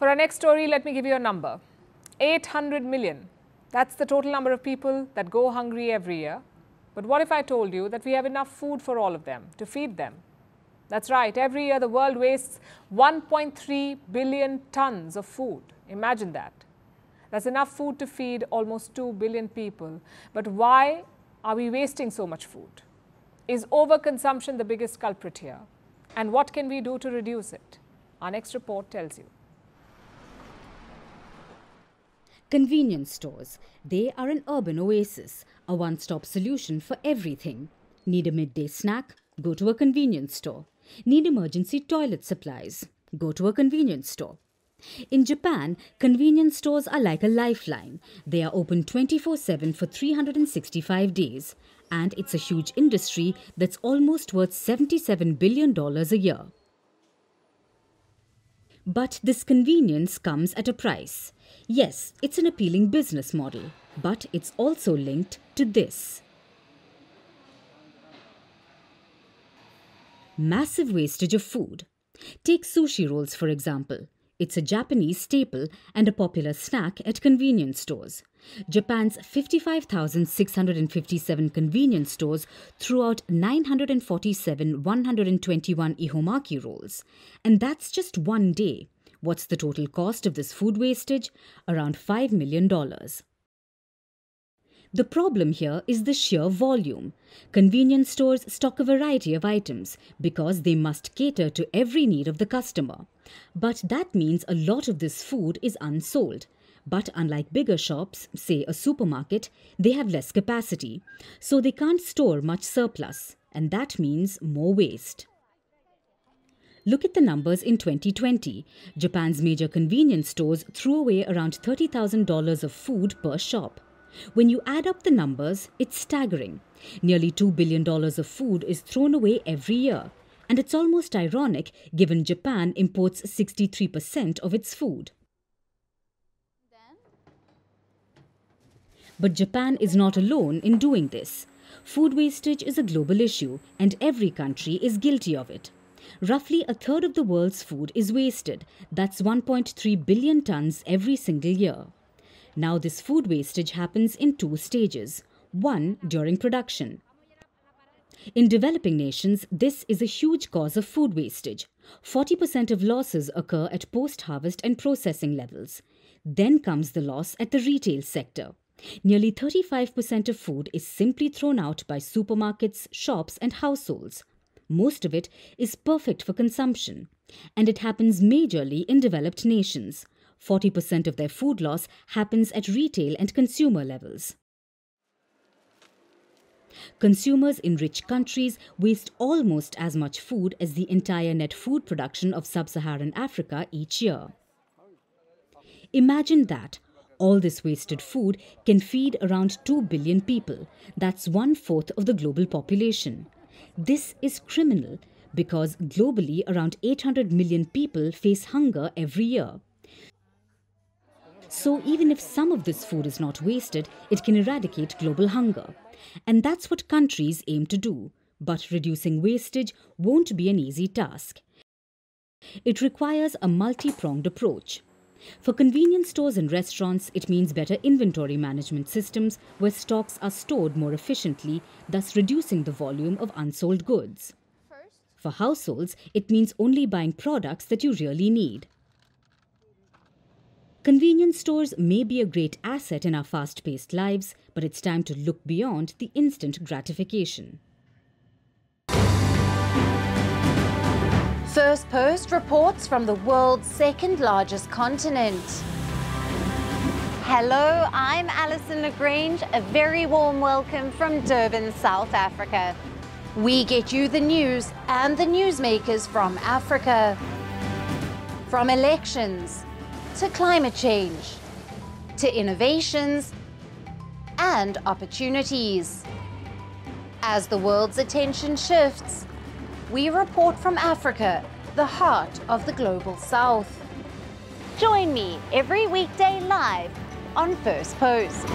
For our next story, let me give you a number. 800 million. That's the total number of people that go hungry every year. But what if I told you that we have enough food for all of them, to feed them? That's right. Every year, the world wastes 1.3 billion tons of food. Imagine that. That's enough food to feed almost 2 billion people. But why are we wasting so much food? Is overconsumption the biggest culprit here? And what can we do to reduce it? Our next report tells you. Convenience stores. They are an urban oasis, a one-stop solution for everything. Need a midday snack? Go to a convenience store. Need emergency toilet supplies? Go to a convenience store. In Japan, convenience stores are like a lifeline. They are open 24/7 for 365 days. And it's a huge industry that's almost worth $77 billion a year. But this convenience comes at a price. Yes, it's an appealing business model, but it's also linked to this. Massive wastage of food. Take sushi rolls, for example. It's a Japanese staple and a popular snack at convenience stores. Japan's 55,657 convenience stores threw out 947 121 ihomaki rolls. And that's just one day. What's the total cost of this food wastage? Around $5 million. The problem here is the sheer volume. Convenience stores stock a variety of items because they must cater to every need of the customer. But that means a lot of this food is unsold. But unlike bigger shops, say a supermarket, they have less capacity. So they can't store much surplus. And that means more waste. Look at the numbers in 2020. Japan's major convenience stores threw away around $30,000 of food per shop. When you add up the numbers, it's staggering. Nearly $2 billion of food is thrown away every year. And it's almost ironic given Japan imports 63% of its food. But Japan is not alone in doing this. Food wastage is a global issue, and every country is guilty of it. Roughly a third of the world's food is wasted. That's 1.3 billion tons every single year. Now this food wastage happens in two stages. One, during production. In developing nations, this is a huge cause of food wastage. 40% of losses occur at post-harvest and processing levels. Then comes the loss at the retail sector. Nearly 35% of food is simply thrown out by supermarkets, shops and households. Most of it is perfect for consumption. And it happens majorly in developed nations. 40% of their food loss happens at retail and consumer levels. Consumers in rich countries waste almost as much food as the entire net food production of sub-Saharan Africa each year. Imagine that. All this wasted food can feed around 2 billion people. That's 1/4 of the global population. This is criminal because globally around 800 million people face hunger every year. So even if some of this food is not wasted, it can eradicate global hunger. And that's what countries aim to do. But reducing wastage won't be an easy task. It requires a multi-pronged approach. For convenience stores and restaurants, it means better inventory management systems where stocks are stored more efficiently, thus reducing the volume of unsold goods. For households, it means only buying products that you really need. Convenience stores may be a great asset in our fast-paced lives, but it's time to look beyond the instant gratification. Firstpost reports from the world's second largest continent. Hello, I'm Alison Lagrange. A very warm welcome from Durban, South Africa. We get you the news and the newsmakers from Africa. From elections to climate change to innovations and opportunities. As the world's attention shifts, we report from Africa, the heart of the global south. Join me every weekday live on Firstpost.